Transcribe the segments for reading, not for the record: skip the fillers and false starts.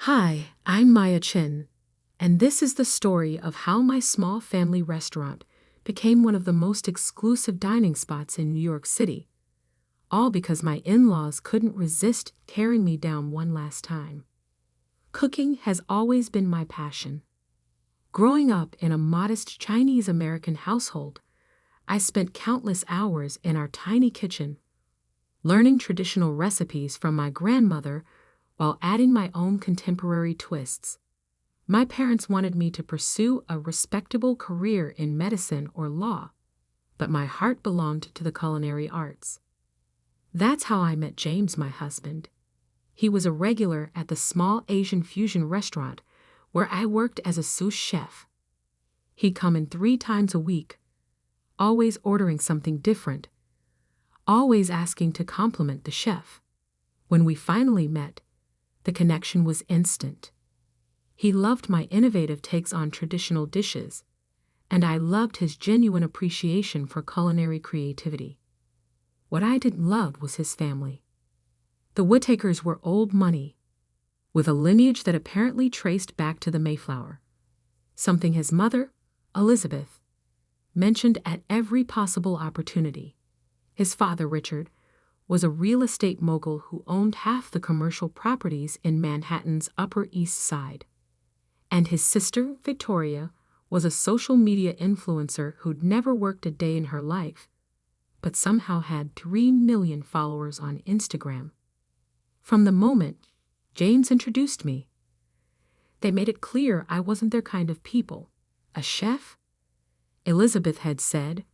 Hi, I'm Maya Chin, and this is the story of how my small family restaurant became one of the most exclusive dining spots in New York City, all because my in-laws couldn't resist tearing me down one last time. Cooking has always been my passion. Growing up in a modest Chinese-American household, I spent countless hours in our tiny kitchen, learning traditional recipes from my grandmother while adding my own contemporary twists. My parents wanted me to pursue a respectable career in medicine or law, but my heart belonged to the culinary arts. That's how I met James, my husband. He was a regular at the small Asian fusion restaurant where I worked as a sous chef. He'd come in 3 times a week, always ordering something different, always asking to compliment the chef. When we finally met, the connection was instant. He loved my innovative takes on traditional dishes, and I loved his genuine appreciation for culinary creativity. What I didn't love was his family. The Whittakers were old money, with a lineage that apparently traced back to the Mayflower, something his mother, Elizabeth, mentioned at every possible opportunity. His father, Richard, was a real estate mogul who owned half the commercial properties in Manhattan's Upper East Side. And his sister, Victoria, was a social media influencer who'd never worked a day in her life, but somehow had 3 million followers on Instagram. From the moment James introduced me, they made it clear I wasn't their kind of people. A chef? Elizabeth had said,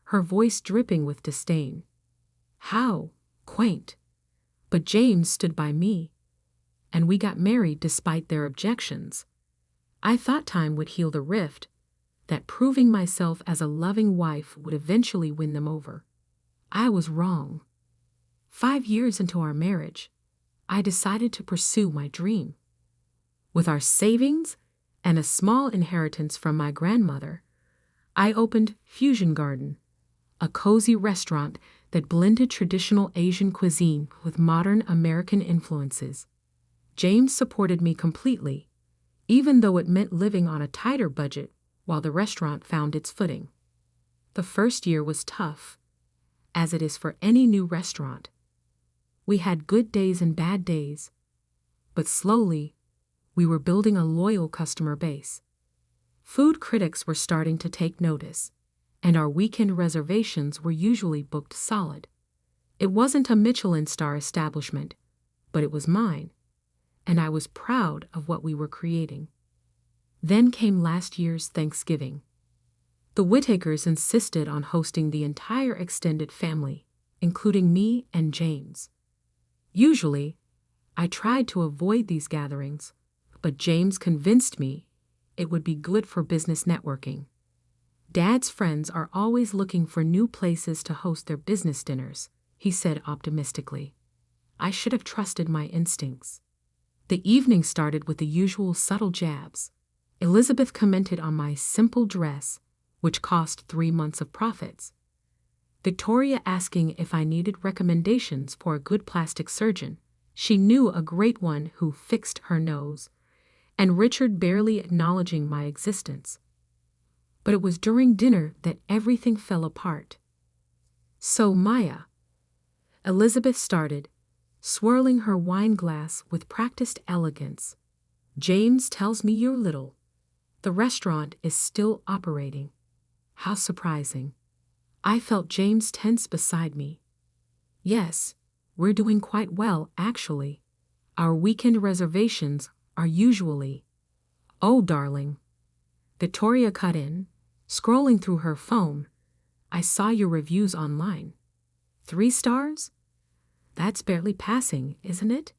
her voice dripping with disdain. How quaint. But James stood by me, and we got married despite their objections. I thought time would heal the rift, that proving myself as a loving wife would eventually win them over. I was wrong. 5 years into our marriage, I decided to pursue my dream. With our savings and a small inheritance from my grandmother, I opened Fusion Garden, a cozy restaurant that blended traditional Asian cuisine with modern American influences. James supported me completely, even though it meant living on a tighter budget while the restaurant found its footing. The first year was tough, as it is for any new restaurant. We had good days and bad days, but slowly, we were building a loyal customer base. Food critics were starting to take notice, and our weekend reservations were usually booked solid. It wasn't a Michelin star establishment, but it was mine, and I was proud of what we were creating. Then came last year's Thanksgiving. The Whittakers insisted on hosting the entire extended family, including me and James. Usually, I tried to avoid these gatherings, but James convinced me it would be good for business networking. Dad's friends are always looking for new places to host their business dinners, he said optimistically. I should have trusted my instincts. The evening started with the usual subtle jabs. Elizabeth commented on my simple dress, which cost 3 months of profits. Victoria asking if I needed recommendations for a good plastic surgeon. She knew a great one who fixed her nose. And Richard barely acknowledging my existence. But it was during dinner that everything fell apart. So Maya, Elizabeth started, swirling her wine glass with practiced elegance. James tells me you're little. The restaurant is still operating. How surprising. I felt James tense beside me. Yes, we're doing quite well, actually. Our weekend reservations are usually. Oh, darling. Victoria cut in, scrolling through her phone. I saw your reviews online. 3 stars? That's barely passing, isn't it?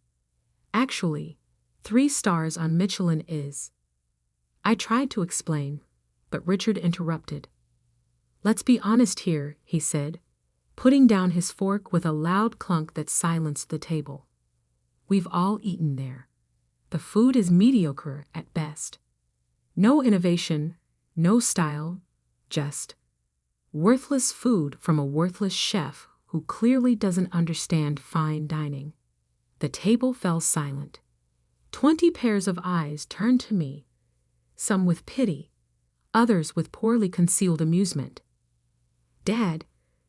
Actually, 3 stars on Michelin is. I tried to explain, but Richard interrupted. Let's be honest here, he said, putting down his fork with a loud clunk that silenced the table. We've all eaten there. The food is mediocre at best. No innovation, no style, just worthless food from a worthless chef who clearly doesn't understand fine dining. The table fell silent. 20 pairs of eyes turned to me, some with pity, others with poorly concealed amusement. "Dad,"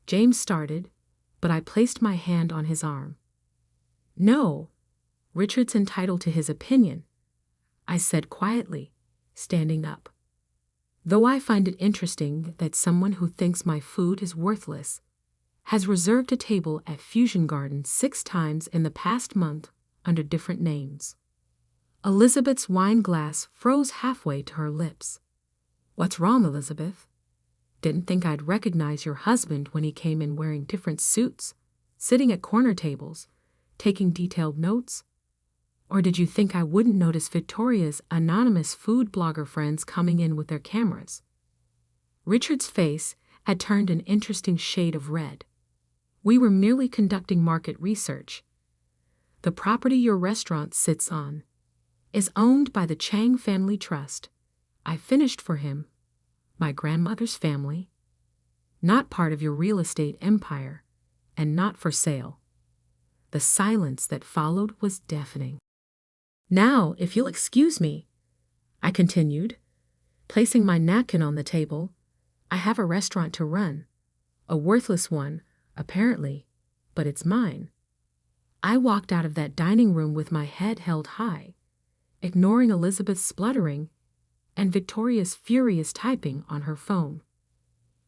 James started, but I placed my hand on his arm. "No, Richard's entitled to his opinion," I said quietly, standing up. "Though I find it interesting that someone who thinks my food is worthless has reserved a table at Fusion Garden 6 times in the past month under different names." Elizabeth's wine glass froze halfway to her lips. "What's wrong, Elizabeth? Didn't think I'd recognize your husband when he came in wearing different suits, sitting at corner tables, taking detailed notes? Or did you think I wouldn't notice Victoria's anonymous food blogger friends coming in with their cameras?" Richard's face had turned an interesting shade of red. "We were merely conducting market research. The property your restaurant sits on is owned by the Chang Family Trust. I finished for him, my grandmother's family, not part of your real estate empire, and not for sale." The silence that followed was deafening. "Now, if you'll excuse me," I continued, placing my napkin on the table, "I have a restaurant to run. A worthless one, apparently, but it's mine." I walked out of that dining room with my head held high, ignoring Elizabeth's spluttering and Victoria's furious typing on her phone.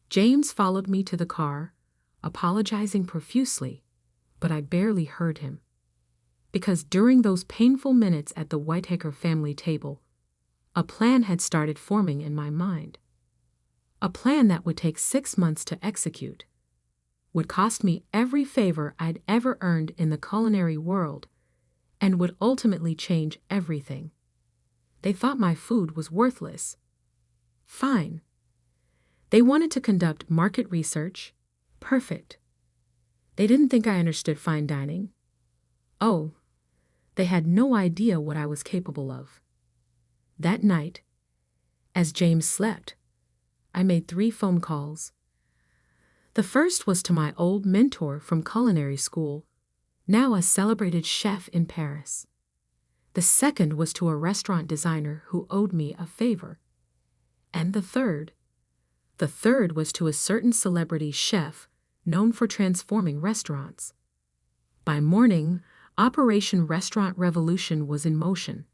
James followed me to the car, apologizing profusely, but I barely heard him. Because during those painful minutes at the Whitaker family table, a plan had started forming in my mind. A plan that would take 6 months to execute, would cost me every favor I'd ever earned in the culinary world, and would ultimately change everything. They thought my food was worthless. Fine. They wanted to conduct market research. Perfect. They didn't think I understood fine dining. Oh, they had no idea what I was capable of. That night, as James slept, I made 3 phone calls. The first was to my old mentor from culinary school, now a celebrated chef in Paris. The second was to a restaurant designer who owed me a favor. And the third was to a certain celebrity chef known for transforming restaurants. By morning, Operation Restaurant Revolution was in motion.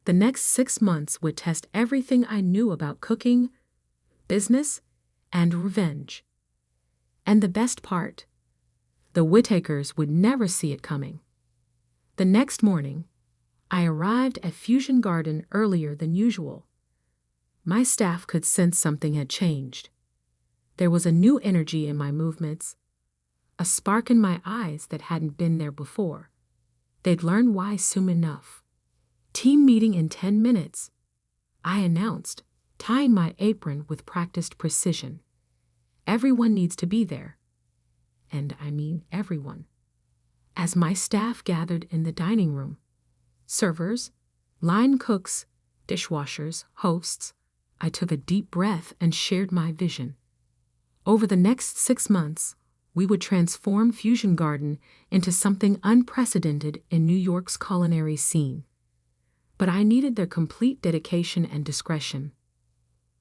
The next 6 months would test everything I knew about cooking, business, and revenge. And the best part, the Whitakers would never see it coming. The next morning, I arrived at Fusion Garden earlier than usual. My staff could sense something had changed. There was a new energy in my movements, a spark in my eyes that hadn't been there before. They'd learn why soon enough. "Team meeting in 10 minutes," I announced, tying my apron with practiced precision. "Everyone needs to be there." And I mean everyone. As my staff gathered in the dining room, servers, line cooks, dishwashers, hosts, I took a deep breath and shared my vision. Over the next 6 months, we would transform Fusion Garden into something unprecedented in New York's culinary scene. But I needed their complete dedication and discretion.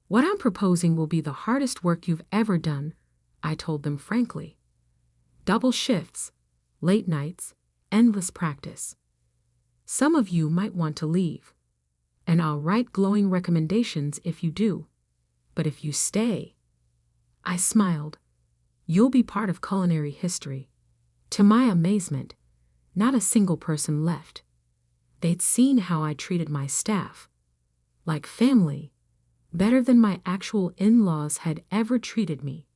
"What I'm proposing will be the hardest work you've ever done," I told them frankly. "Double shifts, late nights, endless practice. Some of you might want to leave, and I'll write glowing recommendations if you do. But if you stay," I smiled, "you'll be part of culinary history." To my amazement, not a single person left. They'd seen how I treated my staff, like family, better than my actual in-laws had ever treated me.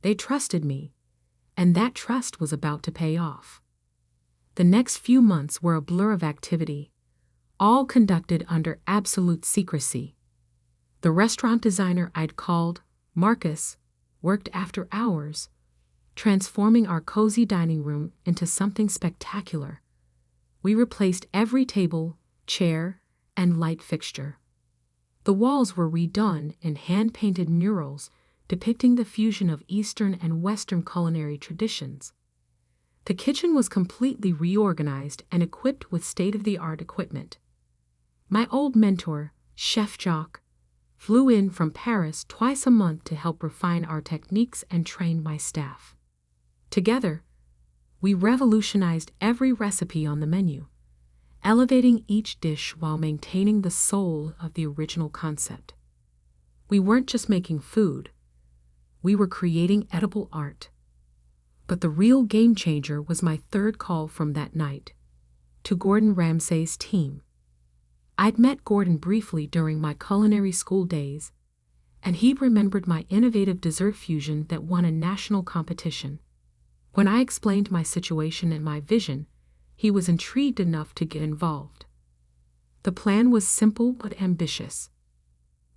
They trusted me, and that trust was about to pay off. The next few months were a blur of activity, all conducted under absolute secrecy. The restaurant designer I'd called, Marcus, worked after hours, transforming our cozy dining room into something spectacular. We replaced every table, chair, and light fixture. The walls were redone in hand-painted murals depicting the fusion of Eastern and Western culinary traditions. The kitchen was completely reorganized and equipped with state-of-the-art equipment. My old mentor, Chef Jacques, flew in from Paris twice a month to help refine our techniques and train my staff. Together, we revolutionized every recipe on the menu, elevating each dish while maintaining the soul of the original concept. We weren't just making food, we were creating edible art. But the real game changer was my third call from that night, to Gordon Ramsay's team. I'd met Gordon briefly during my culinary school days, and he remembered my innovative dessert fusion that won a national competition. When I explained my situation and my vision, he was intrigued enough to get involved. The plan was simple but ambitious.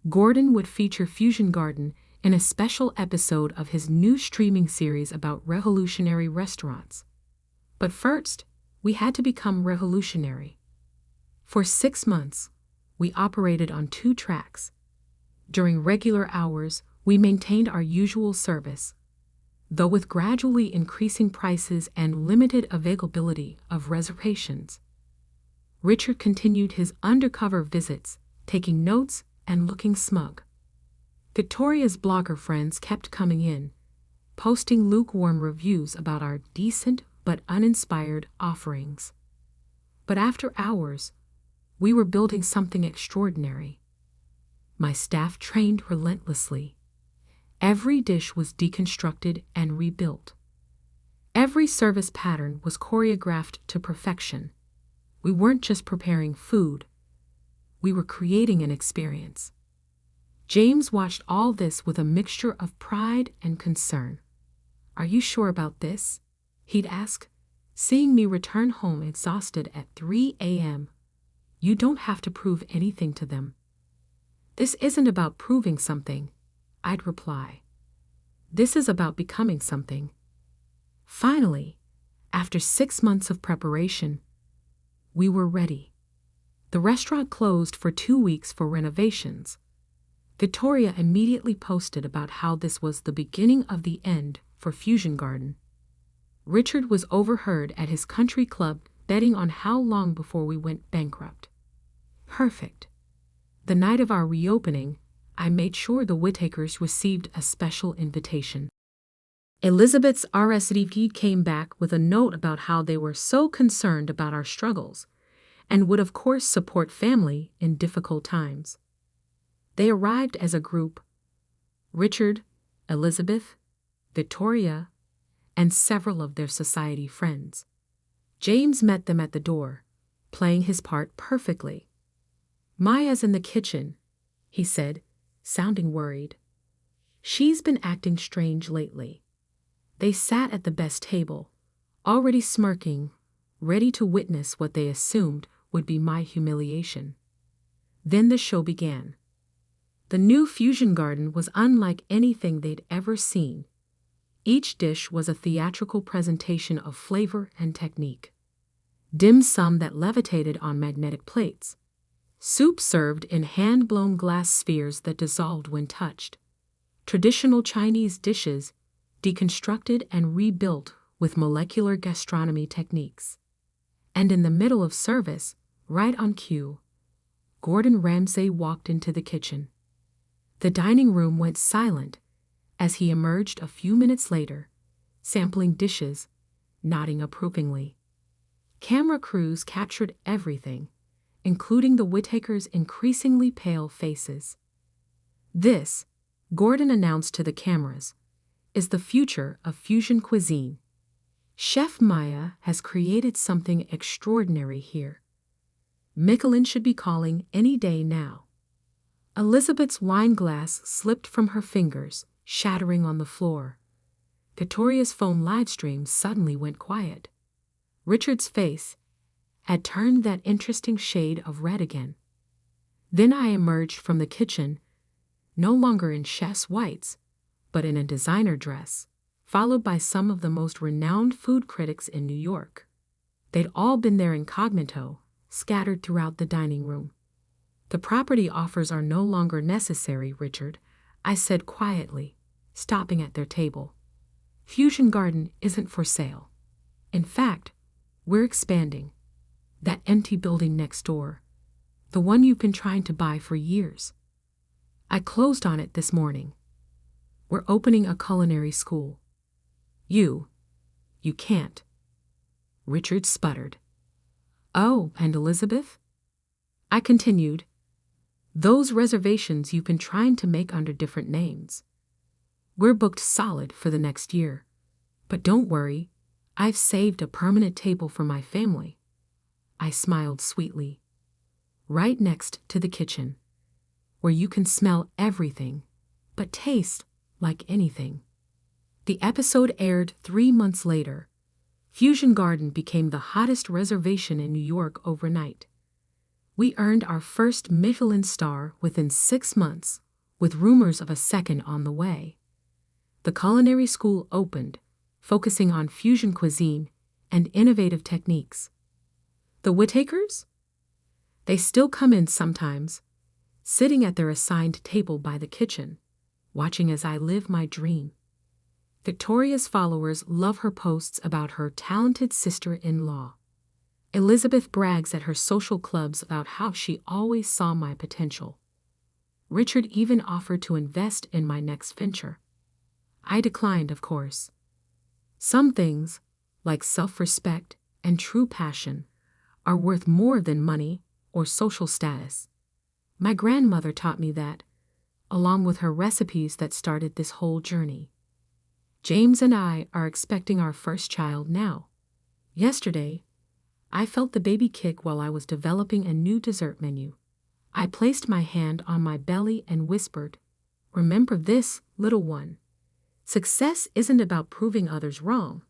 Gordon would feature Fusion Garden in a special episode of his new streaming series about revolutionary restaurants. But first, we had to become revolutionary. For 6 months, we operated on 2 tracks. During regular hours, we maintained our usual service, though with gradually increasing prices and limited availability of reservations. Richard continued his undercover visits, taking notes and looking smug. Victoria's blogger friends kept coming in, posting lukewarm reviews about our decent but uninspired offerings. But after hours, we were building something extraordinary. My staff trained relentlessly. Every dish was deconstructed and rebuilt. Every service pattern was choreographed to perfection. We weren't just preparing food, we were creating an experience. James watched all this with a mixture of pride and concern. "Are you sure about this?" he'd ask, seeing me return home exhausted at 3 a.m. "You don't have to prove anything to them." "This isn't about proving something," I'd reply. "This is about becoming something." Finally, after 6 months of preparation, we were ready. The restaurant closed for 2 weeks for renovations. Victoria immediately posted about how this was the beginning of the end for Fusion Garden. Richard was overheard at his country club betting on how long before we went bankrupt. Perfect. The night of our reopening, I made sure the Whittakers received a special invitation. Elizabeth's RSVP came back with a note about how they were so concerned about our struggles and would of course support family in difficult times. They arrived as a group: Richard, Elizabeth, Victoria, and several of their society friends. James met them at the door, playing his part perfectly. "Maya's in the kitchen," he said, sounding worried. "She's been acting strange lately." They sat at the best table, already smirking, ready to witness what they assumed would be my humiliation. Then the show began. The new Fusion Garden was unlike anything they'd ever seen. Each dish was a theatrical presentation of flavor and technique. Dim sum that levitated on magnetic plates. Soup served in hand-blown glass spheres that dissolved when touched. Traditional Chinese dishes deconstructed and rebuilt with molecular gastronomy techniques. And in the middle of service, right on cue, Gordon Ramsay walked into the kitchen. The dining room went silent as he emerged a few minutes later, sampling dishes, nodding approvingly. Camera crews captured everything, including the Whittakers' increasingly pale faces. "This," Gordon announced to the cameras, "is the future of fusion cuisine. Chef Maya has created something extraordinary here. Michelin should be calling any day now." Elizabeth's wine glass slipped from her fingers, shattering on the floor. Victoria's phone livestream suddenly went quiet. Richard's face had turned that interesting shade of red again. Then I emerged from the kitchen, no longer in chef's whites, but in a designer dress, followed by some of the most renowned food critics in New York. They'd all been there incognito, scattered throughout the dining room. "The property offers are no longer necessary, Richard," I said quietly, stopping at their table. "Fusion Garden isn't for sale. In fact, we're expanding. That empty building next door, the one you've been trying to buy for years. I closed on it this morning. We're opening a culinary school. You can't. Richard sputtered. Oh, and Elizabeth? I continued. Those reservations you've been trying to make under different names. We're booked solid for the next year. But don't worry, I've saved a permanent table for my family. I smiled sweetly. Right next to the kitchen, where you can smell everything, but taste like anything. The episode aired 3 months later. Fusion Garden became the hottest reservation in New York overnight. We earned our first Michelin star within 6 months, with rumors of a second on the way. The culinary school opened, focusing on fusion cuisine and innovative techniques. The Whittakers? They still come in sometimes, sitting at their assigned table by the kitchen, watching as I live my dream. Victoria's followers love her posts about her talented sister-in-law. Elizabeth brags at her social clubs about how she always saw my potential. Richard even offered to invest in my next venture. I declined, of course. Some things, like self-respect and true passion, are worth more than money or social status. My grandmother taught me that, along with her recipes that started this whole journey. James and I are expecting our first child now. Yesterday, I felt the baby kick while I was developing a new dessert menu. I placed my hand on my belly and whispered, "Remember this, little one. Success isn't about proving others wrong.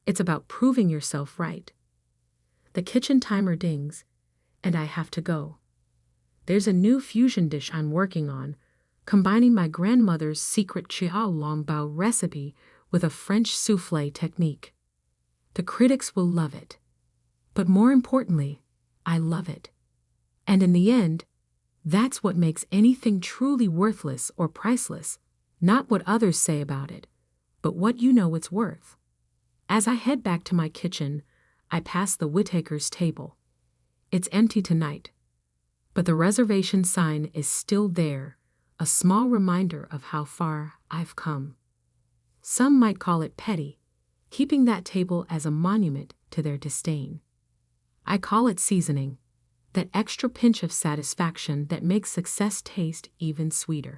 It's about proving yourself right." The kitchen timer dings, and I have to go. There's a new fusion dish I'm working on, combining my grandmother's secret Chiao Long Bao recipe with a French soufflé technique. The critics will love it. But more importantly, I love it. And in the end, that's what makes anything truly worthless or priceless, not what others say about it, but what you know it's worth. As I head back to my kitchen, I pass the Whittakers' table. It's empty tonight, but the reservation sign is still there, a small reminder of how far I've come. Some might call it petty, keeping that table as a monument to their disdain. I call it seasoning, that extra pinch of satisfaction that makes success taste even sweeter.